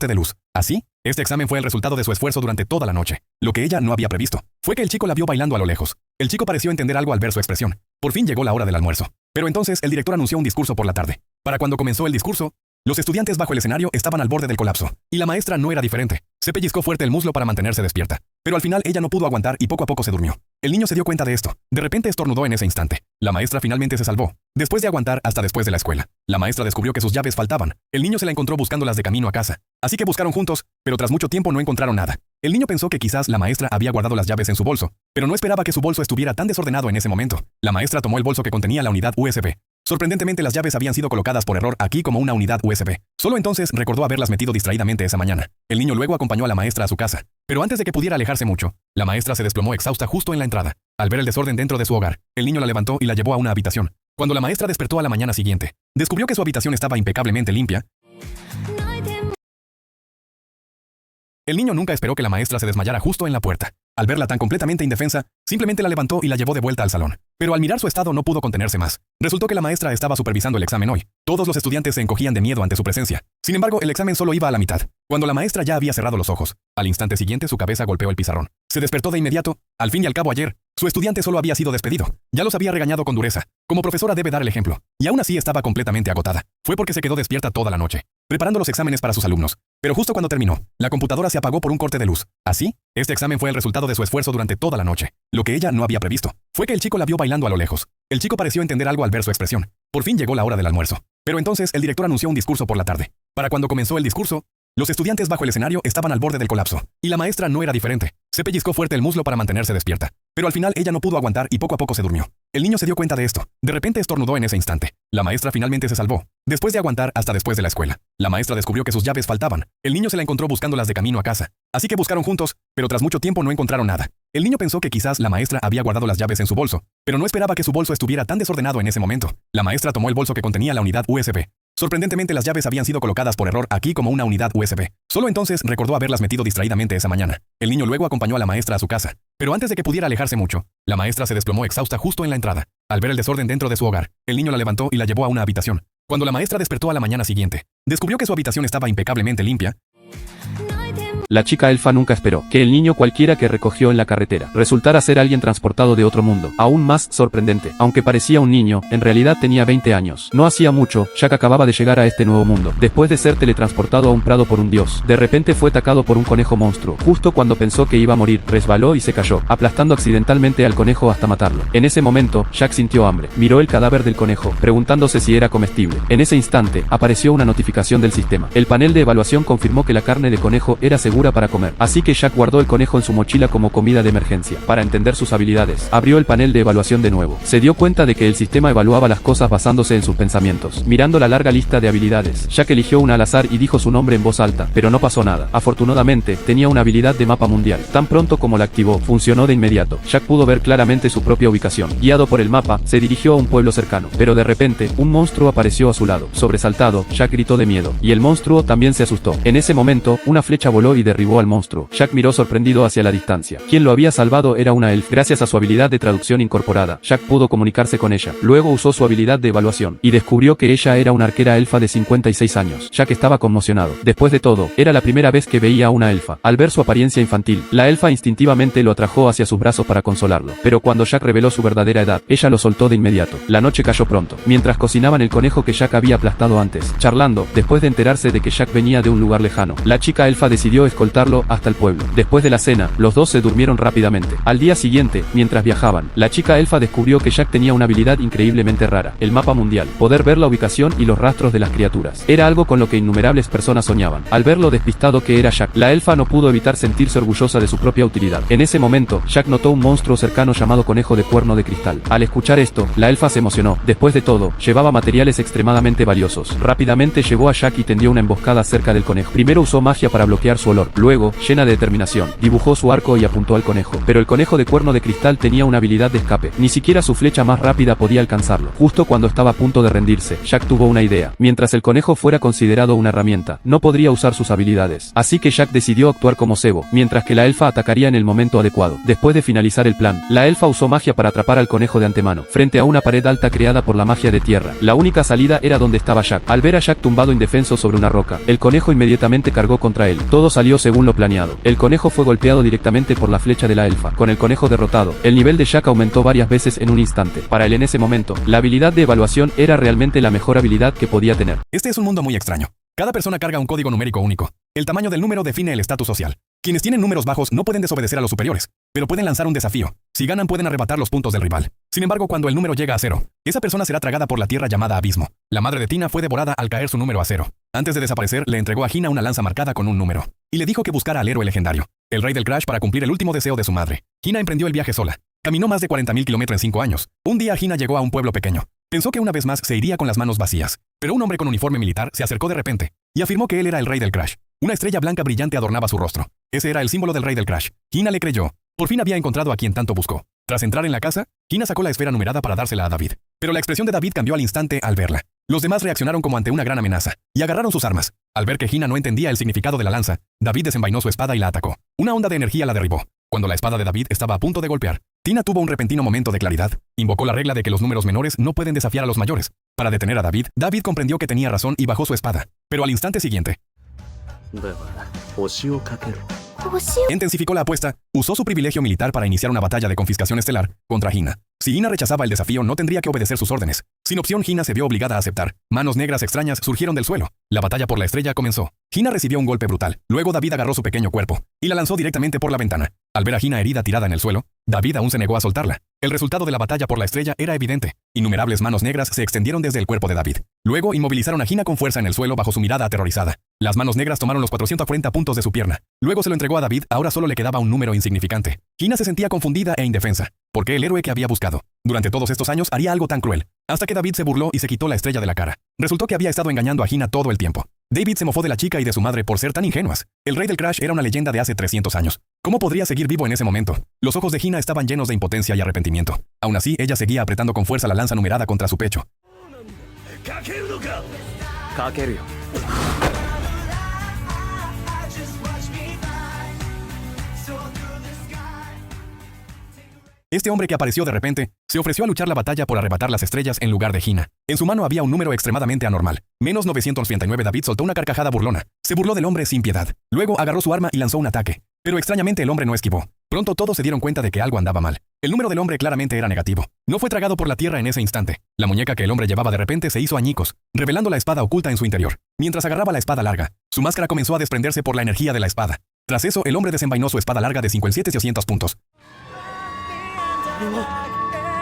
de luz. Así, este examen fue el resultado de su esfuerzo durante toda la noche. Lo que ella no había previsto fue que el chico la vio bailando a lo lejos. El chico pareció entender algo al ver su expresión. Por fin llegó la hora del almuerzo. Pero entonces el director anunció un discurso por la tarde. Para cuando comenzó el discurso, los estudiantes bajo el escenario estaban al borde del colapso. Y la maestra no era diferente. Se pellizcó fuerte el muslo para mantenerse despierta. Pero al final ella no pudo aguantar y poco a poco se durmió. El niño se dio cuenta de esto. De repente estornudó en ese instante. La maestra finalmente se salvó. Después de aguantar hasta después de la escuela, la maestra descubrió que sus llaves faltaban. El niño se la encontró buscándolas de camino a casa. Así que buscaron juntos, pero tras mucho tiempo no encontraron nada. El niño pensó que quizás la maestra había guardado las llaves en su bolso, pero no esperaba que su bolso estuviera tan desordenado en ese momento. La maestra tomó el bolso que contenía la unidad USB. Sorprendentemente las llaves habían sido colocadas por error aquí como una unidad USB. Solo entonces recordó haberlas metido distraídamente esa mañana. El niño luego acompañó a la maestra a su casa. Pero antes de que pudiera alejarse mucho, la maestra se desplomó exhausta justo en la entrada. Al ver el desorden dentro de su hogar, el niño la levantó y la llevó a una habitación. Cuando la maestra despertó a la mañana siguiente, descubrió que su habitación estaba impecablemente limpia. El niño nunca esperó que la maestra se desmayara justo en la puerta. Al verla tan completamente indefensa, simplemente la levantó y la llevó de vuelta al salón. Pero al mirar su estado no pudo contenerse más. Resultó que la maestra estaba supervisando el examen hoy. Todos los estudiantes se encogían de miedo ante su presencia. Sin embargo, el examen solo iba a la mitad, cuando la maestra ya había cerrado los ojos. Al instante siguiente su cabeza golpeó el pizarrón. Se despertó de inmediato. Al fin y al cabo ayer, su estudiante solo había sido despedido. Ya los había regañado con dureza. Como profesora debe dar el ejemplo. Y aún así estaba completamente agotada. Fue porque se quedó despierta toda la noche, preparando los exámenes para sus alumnos. Pero justo cuando terminó, la computadora se apagó por un corte de luz. Así, este examen fue el resultado de su esfuerzo durante toda la noche. Lo que ella no había previsto fue que el chico la vio bailando a lo lejos. El chico pareció entender algo al ver su expresión. Por fin llegó la hora del almuerzo. Pero entonces el director anunció un discurso por la tarde. Para cuando comenzó el discurso, los estudiantes bajo el escenario estaban al borde del colapso. Y la maestra no era diferente. Se pellizcó fuerte el muslo para mantenerse despierta. Pero al final ella no pudo aguantar y poco a poco se durmió. El niño se dio cuenta de esto. De repente estornudó en ese instante. La maestra finalmente se salvó. Después de aguantar hasta después de la escuela, la maestra descubrió que sus llaves faltaban. El niño se la encontró buscándolas de camino a casa. Así que buscaron juntos, pero tras mucho tiempo no encontraron nada. El niño pensó que quizás la maestra había guardado las llaves en su bolso, pero no esperaba que su bolso estuviera tan desordenado en ese momento. La maestra tomó el bolso que contenía la unidad USB. Sorprendentemente las llaves habían sido colocadas por error aquí como una unidad USB. Solo entonces recordó haberlas metido distraídamente esa mañana. El niño luego acompañó a la maestra a su casa. Pero antes de que pudiera alejarse mucho, la maestra se desplomó exhausta justo en la entrada. Al ver el desorden dentro de su hogar, el niño la levantó y la llevó a una habitación. Cuando la maestra despertó a la mañana siguiente, descubrió que su habitación estaba impecablemente limpia. La chica elfa nunca esperó que el niño cualquiera que recogió en la carretera resultara ser alguien transportado de otro mundo. Aún más sorprendente, aunque parecía un niño, en realidad tenía 20 años. No hacía mucho, Jack acababa de llegar a este nuevo mundo. Después de ser teletransportado a un prado por un dios, de repente fue atacado por un conejo monstruo. Justo cuando pensó que iba a morir, resbaló y se cayó, aplastando accidentalmente al conejo hasta matarlo. En ese momento, Jack sintió hambre. Miró el cadáver del conejo, preguntándose si era comestible. En ese instante, apareció una notificación del sistema. El panel de evaluación confirmó que la carne de conejo era segura para comer. Así que Jack guardó el conejo en su mochila como comida de emergencia. Para entender sus habilidades, abrió el panel de evaluación de nuevo. Se dio cuenta de que el sistema evaluaba las cosas basándose en sus pensamientos. Mirando la larga lista de habilidades, Jack eligió una al azar y dijo su nombre en voz alta, pero no pasó nada. Afortunadamente, tenía una habilidad de mapa mundial. Tan pronto como la activó, funcionó de inmediato. Jack pudo ver claramente su propia ubicación. Guiado por el mapa, se dirigió a un pueblo cercano. Pero de repente, un monstruo apareció a su lado. Sobresaltado, Jack gritó de miedo. Y el monstruo también se asustó. En ese momento, una flecha voló y derribó al monstruo. Jack miró sorprendido hacia la distancia. Quien lo había salvado era una elfa. Gracias a su habilidad de traducción incorporada, Jack pudo comunicarse con ella. Luego usó su habilidad de evaluación, y descubrió que ella era una arquera elfa de 56 años. Jack estaba conmocionado. Después de todo, era la primera vez que veía a una elfa. Al ver su apariencia infantil, la elfa instintivamente lo atrajo hacia sus brazos para consolarlo. Pero cuando Jack reveló su verdadera edad, ella lo soltó de inmediato. La noche cayó pronto, mientras cocinaban el conejo que Jack había aplastado antes. Charlando, después de enterarse de que Jack venía de un lugar lejano, la chica elfa decidió escoltarlo hasta el pueblo. Después de la cena, los dos se durmieron rápidamente. Al día siguiente, mientras viajaban, la chica elfa descubrió que Jack tenía una habilidad increíblemente rara: el mapa mundial, poder ver la ubicación y los rastros de las criaturas. Era algo con lo que innumerables personas soñaban. Al ver lo despistado que era Jack, la elfa no pudo evitar sentirse orgullosa de su propia utilidad. En ese momento, Jack notó un monstruo cercano llamado conejo de cuerno de cristal. Al escuchar esto, la elfa se emocionó. Después de todo, llevaba materiales extremadamente valiosos. Rápidamente llevó a Jack y tendió una emboscada cerca del conejo. Primero usó magia para bloquear su olor, alrededor. Luego, llena de determinación, dibujó su arco y apuntó al conejo. Pero el conejo de cuerno de cristal tenía una habilidad de escape. Ni siquiera su flecha más rápida podía alcanzarlo. Justo cuando estaba a punto de rendirse, Jack tuvo una idea. Mientras el conejo fuera considerado una herramienta, no podría usar sus habilidades. Así que Jack decidió actuar como cebo, mientras que la elfa atacaría en el momento adecuado. Después de finalizar el plan, la elfa usó magia para atrapar al conejo de antemano, frente a una pared alta creada por la magia de tierra. La única salida era donde estaba Jack. Al ver a Jack tumbado indefenso sobre una roca, el conejo inmediatamente cargó contra él. Todo salió según lo planeado. El conejo fue golpeado directamente por la flecha de la elfa. Con el conejo derrotado, el nivel de Jack aumentó varias veces en un instante. Para él en ese momento, la habilidad de evaluación era realmente la mejor habilidad que podía tener. Este es un mundo muy extraño. Cada persona carga un código numérico único. El tamaño del número define el estatus social. Quienes tienen números bajos no pueden desobedecer a los superiores, pero pueden lanzar un desafío. Si ganan pueden arrebatar los puntos del rival. Sin embargo, cuando el número llega a 0, esa persona será tragada por la tierra llamada abismo. La madre de Tina fue devorada al caer su número a 0. Antes de desaparecer, le entregó a Hina una lanza marcada con un número, y le dijo que buscara al héroe legendario, el rey del Crash, para cumplir el último deseo de su madre. Hina emprendió el viaje sola. Caminó más de 40.000 kilómetros en 5 años. Un día Hina llegó a un pueblo pequeño. Pensó que una vez más se iría con las manos vacías, pero un hombre con uniforme militar se acercó de repente y afirmó que él era el rey del Crash. Una estrella blanca brillante adornaba su rostro. Ese era el símbolo del rey del Crash. Hina le creyó. Por fin había encontrado a quien tanto buscó. Tras entrar en la casa, Hina sacó la esfera numerada para dársela a David. Pero la expresión de David cambió al instante al verla. Los demás reaccionaron como ante una gran amenaza y agarraron sus armas. Al ver que Hina no entendía el significado de la lanza, David desenvainó su espada y la atacó. Una onda de energía la derribó. Cuando la espada de David estaba a punto de golpear, Tina tuvo un repentino momento de claridad. Invocó la regla de que los números menores no pueden desafiar a los mayores. Para detener a David, David comprendió que tenía razón y bajó su espada. Pero al instante siguiente, intensificó la apuesta, usó su privilegio militar para iniciar una batalla de confiscación estelar contra Hina. Si Hina rechazaba el desafío, no tendría que obedecer sus órdenes. Sin opción, Hina se vio obligada a aceptar. Manos negras extrañas surgieron del suelo. La batalla por la estrella comenzó. Hina recibió un golpe brutal. Luego David agarró su pequeño cuerpo y la lanzó directamente por la ventana. Al ver a Hina herida tirada en el suelo, David aún se negó a soltarla. El resultado de la batalla por la estrella era evidente. Innumerables manos negras se extendieron desde el cuerpo de David. Luego inmovilizaron a Hina con fuerza en el suelo bajo su mirada aterrorizada. Las manos negras tomaron los 440 puntos de su pierna. Luego se lo entregó a David. Ahora solo le quedaba un número insignificante. Hina se sentía confundida e indefensa. ¿Por qué el héroe que había buscado durante todos estos años haría algo tan cruel? Hasta que David se burló y se quitó la estrella de la cara. Resultó que había estado engañando a Hina todo el tiempo. David se mofó de la chica y de su madre por ser tan ingenuas. El rey del Crash era una leyenda de hace 300 años. ¿Cómo podría seguir vivo en ese momento? Los ojos de Hina estaban llenos de impotencia y arrepentimiento. Aún así, ella seguía apretando con fuerza la lanza numerada contra su pecho. Este hombre que apareció de repente, se ofreció a luchar la batalla por arrebatar las estrellas en lugar de Hina. En su mano había un número extremadamente anormal. Menos 939. David soltó una carcajada burlona. Se burló del hombre sin piedad. Luego agarró su arma y lanzó un ataque. Pero extrañamente el hombre no esquivó. Pronto todos se dieron cuenta de que algo andaba mal. El número del hombre claramente era negativo. No fue tragado por la tierra en ese instante. La muñeca que el hombre llevaba de repente se hizo añicos, revelando la espada oculta en su interior. Mientras agarraba la espada larga, su máscara comenzó a desprenderse por la energía de la espada. Tras eso, el hombre desenvainó su espada larga de 57.800 puntos.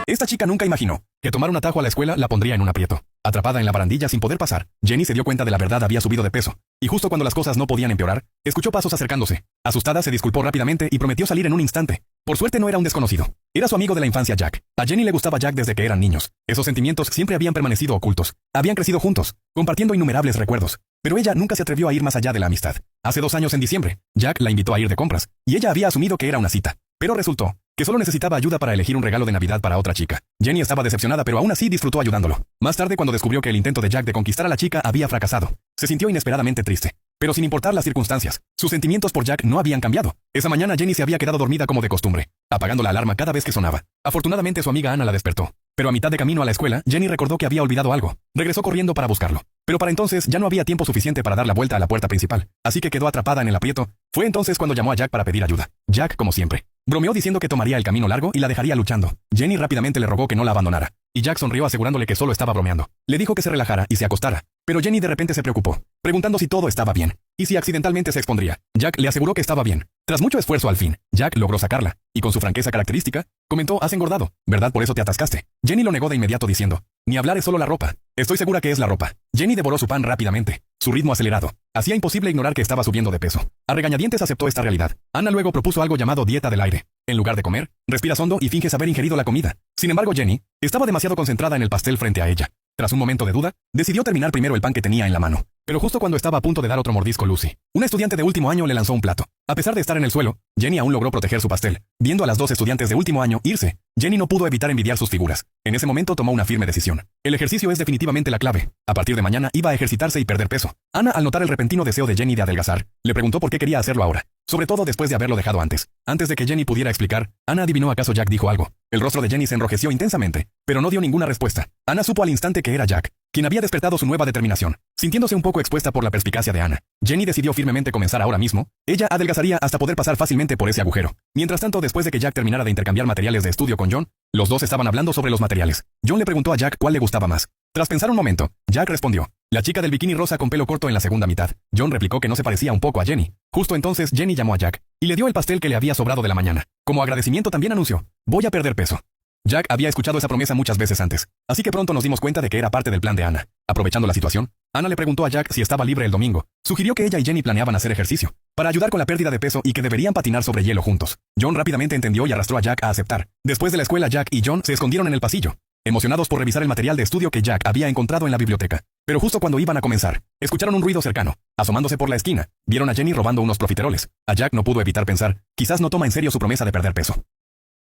Esta chica nunca imaginó que tomar un atajo a la escuela la pondría en un aprieto. Atrapada en la barandilla sin poder pasar, Jenny se dio cuenta de la verdad. Había subido de peso. Y justo cuando las cosas no podían empeorar, escuchó pasos acercándose. Asustada, se disculpó rápidamente y prometió salir en un instante. Por suerte no era un desconocido. Era su amigo de la infancia, Jack. A Jenny le gustaba Jack desde que eran niños. Esos sentimientos siempre habían permanecido ocultos. Habían crecido juntos, compartiendo innumerables recuerdos. Pero ella nunca se atrevió a ir más allá de la amistad. Hace 2 años en diciembre, Jack la invitó a ir de compras, y ella había asumido que era una cita. Pero resultó que solo necesitaba ayuda para elegir un regalo de Navidad para otra chica. Jenny estaba decepcionada, pero aún así disfrutó ayudándolo. Más tarde, cuando descubrió que el intento de Jack de conquistar a la chica había fracasado, se sintió inesperadamente triste. Pero sin importar las circunstancias, sus sentimientos por Jack no habían cambiado. Esa mañana Jenny se había quedado dormida como de costumbre, apagando la alarma cada vez que sonaba. Afortunadamente su amiga Ana la despertó. Pero a mitad de camino a la escuela, Jenny recordó que había olvidado algo. Regresó corriendo para buscarlo. Pero para entonces ya no había tiempo suficiente para dar la vuelta a la puerta principal, así que quedó atrapada en el aprieto. Fue entonces cuando llamó a Jack para pedir ayuda. Jack, como siempre, bromeó diciendo que tomaría el camino largo y la dejaría luchando. Jenny rápidamente le rogó que no la abandonara, y Jack sonrió asegurándole que solo estaba bromeando. Le dijo que se relajara y se acostara. Pero Jenny de repente se preocupó, preguntando si todo estaba bien, y si accidentalmente se expondría. Jack le aseguró que estaba bien. Tras mucho esfuerzo al fin, Jack logró sacarla, y con su franqueza característica, comentó: «Has engordado, ¿verdad? Por eso te atascaste». Jenny lo negó de inmediato diciendo: «Ni hablar, es solo la ropa». «Estoy segura que es la ropa». Jenny devoró su pan rápidamente. Su ritmo acelerado hacía imposible ignorar que estaba subiendo de peso. A regañadientes aceptó esta realidad. Ana luego propuso algo llamado dieta del aire. En lugar de comer, respiras hondo y finges haber ingerido la comida. Sin embargo, Jenny estaba demasiado concentrada en el pastel frente a ella. Tras un momento de duda, decidió terminar primero el pan que tenía en la mano. Pero justo cuando estaba a punto de dar otro mordisco Lucy, una estudiante de último año le lanzó un plato. A pesar de estar en el suelo, Jenny aún logró proteger su pastel. Viendo a las dos estudiantes de último año irse, Jenny no pudo evitar envidiar sus figuras. En ese momento tomó una firme decisión. El ejercicio es definitivamente la clave. A partir de mañana iba a ejercitarse y perder peso. Ana, al notar el repentino deseo de Jenny de adelgazar, le preguntó por qué quería hacerlo ahora. Sobre todo después de haberlo dejado antes. Antes de que Jenny pudiera explicar, Ana adivinó acaso Jack dijo algo. El rostro de Jenny se enrojeció intensamente, pero no dio ninguna respuesta. Ana supo al instante que era Jack, quien había despertado su nueva determinación. Sintiéndose un poco expuesta por la perspicacia de Ana, Jenny decidió firmemente comenzar ahora mismo. Ella adelgazaría hasta poder pasar fácilmente por ese agujero. Mientras tanto, después de que Jack terminara de intercambiar materiales de estudio con John, los dos estaban hablando sobre los materiales. John le preguntó a Jack cuál le gustaba más. Tras pensar un momento, Jack respondió: la chica del bikini rosa con pelo corto en la segunda mitad. John replicó que no se parecía un poco a Jenny. Justo entonces Jenny llamó a Jack y le dio el pastel que le había sobrado de la mañana. Como agradecimiento también anunció: voy a perder peso. Jack había escuchado esa promesa muchas veces antes, así que pronto nos dimos cuenta de que era parte del plan de Ana. Aprovechando la situación, Ana le preguntó a Jack si estaba libre el domingo. Sugirió que ella y Jenny planeaban hacer ejercicio para ayudar con la pérdida de peso y que deberían patinar sobre hielo juntos. John rápidamente entendió y arrastró a Jack a aceptar. Después de la escuela, Jack y John se escondieron en el pasillo, emocionados por revisar el material de estudio que Jack había encontrado en la biblioteca. Pero justo cuando iban a comenzar, escucharon un ruido cercano. Asomándose por la esquina, vieron a Jenny robando unos profiteroles. A Jack no pudo evitar pensar: quizás no toma en serio su promesa de perder peso.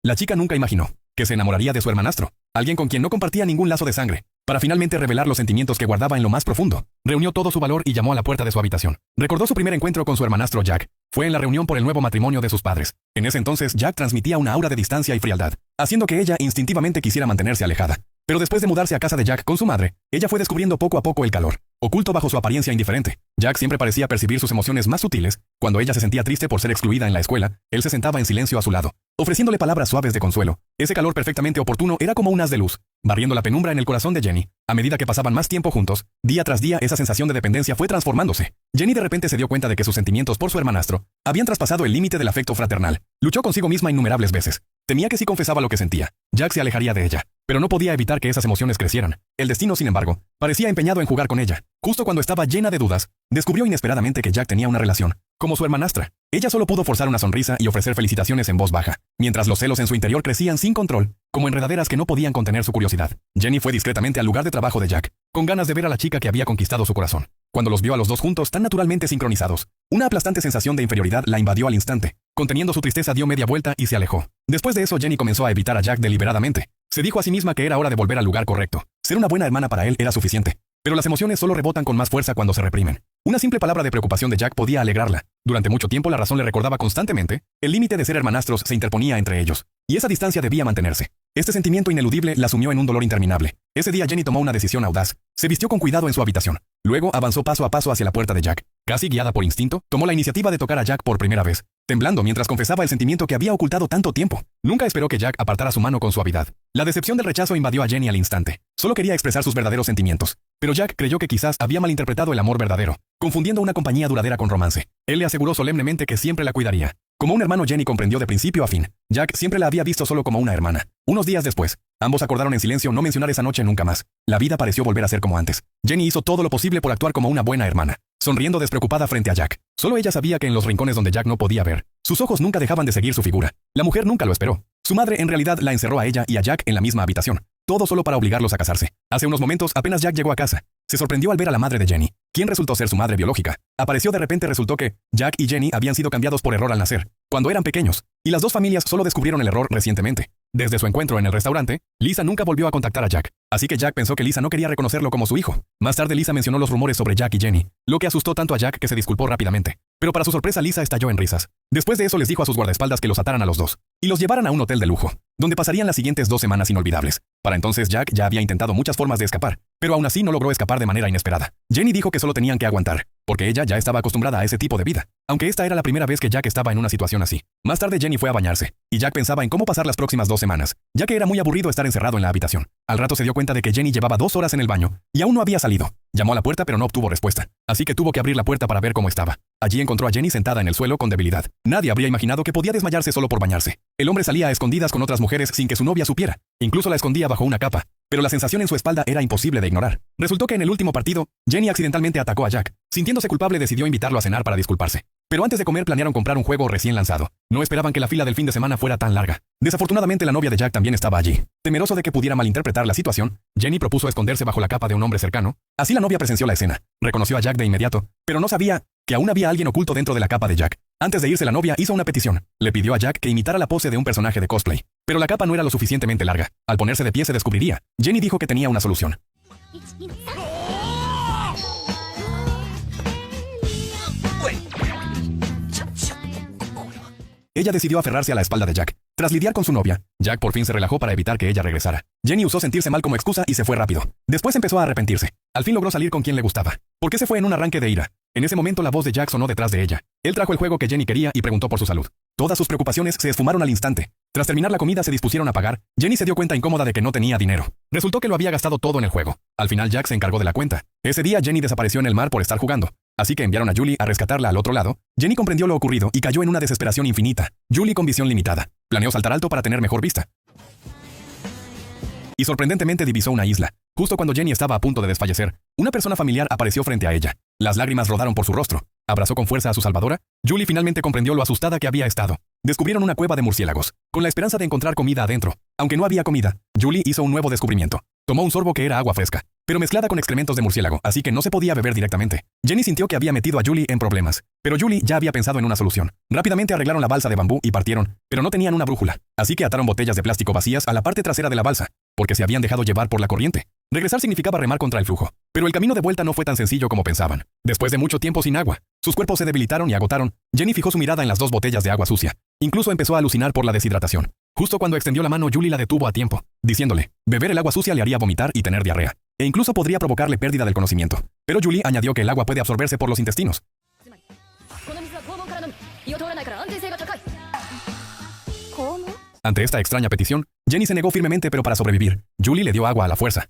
La chica nunca imaginó que se enamoraría de su hermanastro, alguien con quien no compartía ningún lazo de sangre, para finalmente revelar los sentimientos que guardaba en lo más profundo. Reunió todo su valor y llamó a la puerta de su habitación. Recordó su primer encuentro con su hermanastro Jack. Fue en la reunión por el nuevo matrimonio de sus padres. En ese entonces Jack transmitía una aura de distancia y frialdad, haciendo que ella instintivamente quisiera mantenerse alejada. Pero después de mudarse a casa de Jack con su madre, ella fue descubriendo poco a poco el calor, oculto bajo su apariencia indiferente. Jack siempre parecía percibir sus emociones más sutiles. Cuando ella se sentía triste por ser excluida en la escuela, él se sentaba en silencio a su lado, ofreciéndole palabras suaves de consuelo. Ese calor perfectamente oportuno era como un haz de luz, barriendo la penumbra en el corazón de Jenny. A medida que pasaban más tiempo juntos, día tras día esa sensación de dependencia fue transformándose. Jenny de repente se dio cuenta de que sus sentimientos por su hermanastro habían traspasado el límite del afecto fraternal. Luchó consigo misma innumerables veces. Temía que si confesaba lo que sentía, Jack se alejaría de ella, pero no podía evitar que esas emociones crecieran. El destino, sin embargo, parecía empeñado en jugar con ella. Justo cuando estaba llena de dudas, descubrió inesperadamente que Jack tenía una relación como su hermanastra. Ella solo pudo forzar una sonrisa y ofrecer felicitaciones en voz baja, mientras los celos en su interior crecían sin control, como enredaderas que no podían contener su curiosidad. Jenny fue discretamente al lugar de trabajo de Jack, con ganas de ver a la chica que había conquistado su corazón. Cuando los vio a los dos juntos tan naturalmente sincronizados, una aplastante sensación de inferioridad la invadió al instante. Conteniendo su tristeza, dio media vuelta y se alejó. Después de eso, Jenny comenzó a evitar a Jack deliberadamente. Se dijo a sí misma que era hora de volver al lugar correcto. Ser una buena hermana para él era suficiente. Pero las emociones solo rebotan con más fuerza cuando se reprimen. Una simple palabra de preocupación de Jack podía alegrarla. Durante mucho tiempo la razón le recordaba constantemente: el límite de ser hermanastros se interponía entre ellos, y esa distancia debía mantenerse. Este sentimiento ineludible la sumió en un dolor interminable. Ese día Jenny tomó una decisión audaz. Se vistió con cuidado en su habitación. Luego avanzó paso a paso hacia la puerta de Jack. Casi guiada por instinto, tomó la iniciativa de tocar a Jack por primera vez, temblando mientras confesaba el sentimiento que había ocultado tanto tiempo. Nunca esperó que Jack apartara su mano con suavidad. La decepción del rechazo invadió a Jenny al instante. Solo quería expresar sus verdaderos sentimientos. Pero Jack creyó que quizás había malinterpretado el amor verdadero, confundiendo una compañía duradera con romance. Él le aseguró solemnemente que siempre la cuidaría. Como un hermano, Jenny comprendió de principio a fin. Jack siempre la había visto solo como una hermana. Unos días después, ambos acordaron en silencio no mencionar esa noche nunca más. La vida pareció volver a ser como antes. Jenny hizo todo lo posible por actuar como una buena hermana, sonriendo despreocupada frente a Jack. Solo ella sabía que en los rincones donde Jack no podía ver, sus ojos nunca dejaban de seguir su figura. La mujer nunca lo esperó. Su madre en realidad la encerró a ella y a Jack en la misma habitación. Todo solo para obligarlos a casarse. Hace unos momentos, apenas Jack llegó a casa, se sorprendió al ver a la madre de Jenny, quien resultó ser su madre biológica. Apareció de repente. Resultó que Jack y Jenny habían sido cambiados por error al nacer, cuando eran pequeños, y las dos familias solo descubrieron el error recientemente. Desde su encuentro en el restaurante, Lisa nunca volvió a contactar a Jack, así que Jack pensó que Lisa no quería reconocerlo como su hijo. Más tarde Lisa mencionó los rumores sobre Jack y Jenny, lo que asustó tanto a Jack que se disculpó rápidamente. Pero para su sorpresa, Lisa estalló en risas. Después de eso les dijo a sus guardaespaldas que los ataran a los dos y los llevaran a un hotel de lujo, donde pasarían las siguientes 2 semanas inolvidables. Para entonces Jack ya había intentado muchas formas de escapar, pero aún así no logró escapar de manera inesperada. Jenny dijo que solo tenían que aguantar, porque ella ya estaba acostumbrada a ese tipo de vida, aunque esta era la primera vez que Jack estaba en una situación así. Más tarde Jenny fue a bañarse, y Jack pensaba en cómo pasar las próximas 2 semanas, ya que era muy aburrido estar encerrado en la habitación. Al rato se dio cuenta de que Jenny llevaba 2 horas en el baño, y aún no había salido. Llamó a la puerta pero no obtuvo respuesta, así que tuvo que abrir la puerta para ver cómo estaba. Allí encontró a Jenny sentada en el suelo con debilidad. Nadie habría imaginado que podía desmayarse solo por bañarse. El hombre salía a escondidas con otras mujeres sin que su novia supiera. Incluso la escondía bajo una capa, pero la sensación en su espalda era imposible de ignorar. Resultó que en el último partido, Jenny accidentalmente atacó a Jack. Sintiéndose culpable, decidió invitarlo a cenar para disculparse. Pero antes de comer planearon comprar un juego recién lanzado. No esperaban que la fila del fin de semana fuera tan larga. Desafortunadamente la novia de Jack también estaba allí. Temeroso de que pudiera malinterpretar la situación, Jenny propuso esconderse bajo la capa de un hombre cercano. Así la novia presenció la escena. Reconoció a Jack de inmediato, pero no sabía que aún había alguien oculto dentro de la capa de Jack. Antes de irse la novia hizo una petición. Le pidió a Jack que imitara la pose de un personaje de cosplay. Pero la capa no era lo suficientemente larga. Al ponerse de pie se descubriría. Jenny dijo que tenía una solución. Ella decidió aferrarse a la espalda de Jack. Tras lidiar con su novia, Jack por fin se relajó para evitar que ella regresara. Jenny usó sentirse mal como excusa y se fue rápido. Después empezó a arrepentirse. Al fin logró salir con quien le gustaba. ¿Por qué se fue en un arranque de ira? En ese momento la voz de Jack sonó detrás de ella. Él trajo el juego que Jenny quería y preguntó por su salud. Todas sus preocupaciones se esfumaron al instante. Tras terminar la comida se dispusieron a pagar. Jenny se dio cuenta incómoda de que no tenía dinero. Resultó que lo había gastado todo en el juego. Al final Jack se encargó de la cuenta. Ese día Jenny desapareció en el mar por estar jugando. Así que enviaron a Julie a rescatarla al otro lado. Jenny comprendió lo ocurrido y cayó en una desesperación infinita. Julie con visión limitada. Planeó saltar alto para tener mejor vista. Y sorprendentemente divisó una isla. Justo cuando Jenny estaba a punto de desfallecer, una persona familiar apareció frente a ella. Las lágrimas rodaron por su rostro. Abrazó con fuerza a su salvadora. Julie finalmente comprendió lo asustada que había estado. Descubrieron una cueva de murciélagos, con la esperanza de encontrar comida adentro. Aunque no había comida, Julie hizo un nuevo descubrimiento. Tomó un sorbo que era agua fresca, pero mezclada con excrementos de murciélago, así que no se podía beber directamente. Jenny sintió que había metido a Julie en problemas, pero Julie ya había pensado en una solución. Rápidamente arreglaron la balsa de bambú y partieron, pero no tenían una brújula, así que ataron botellas de plástico vacías a la parte trasera de la balsa, porque se habían dejado llevar por la corriente. Regresar significaba remar contra el flujo, pero el camino de vuelta no fue tan sencillo como pensaban. Después de mucho tiempo sin agua, sus cuerpos se debilitaron y agotaron. Jenny fijó su mirada en las dos botellas de agua sucia. Incluso empezó a alucinar por la deshidratación. Justo cuando extendió la mano, Julie la detuvo a tiempo, diciéndole, beber el agua sucia le haría vomitar y tener diarrea, e incluso podría provocarle pérdida del conocimiento. Pero Julie añadió que el agua puede absorberse por los intestinos. Ante esta extraña petición, Jenny se negó firmemente, pero para sobrevivir, Julie le dio agua a la fuerza.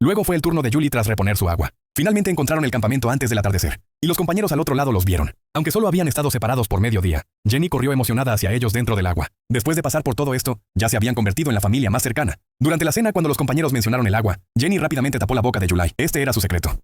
Luego fue el turno de Julie tras reponer su agua. Finalmente encontraron el campamento antes del atardecer, y los compañeros al otro lado los vieron. Aunque solo habían estado separados por mediodía, Jenny corrió emocionada hacia ellos dentro del agua. Después de pasar por todo esto, ya se habían convertido en la familia más cercana. Durante la cena, cuando los compañeros mencionaron el agua, Jenny rápidamente tapó la boca de Julie. Este era su secreto.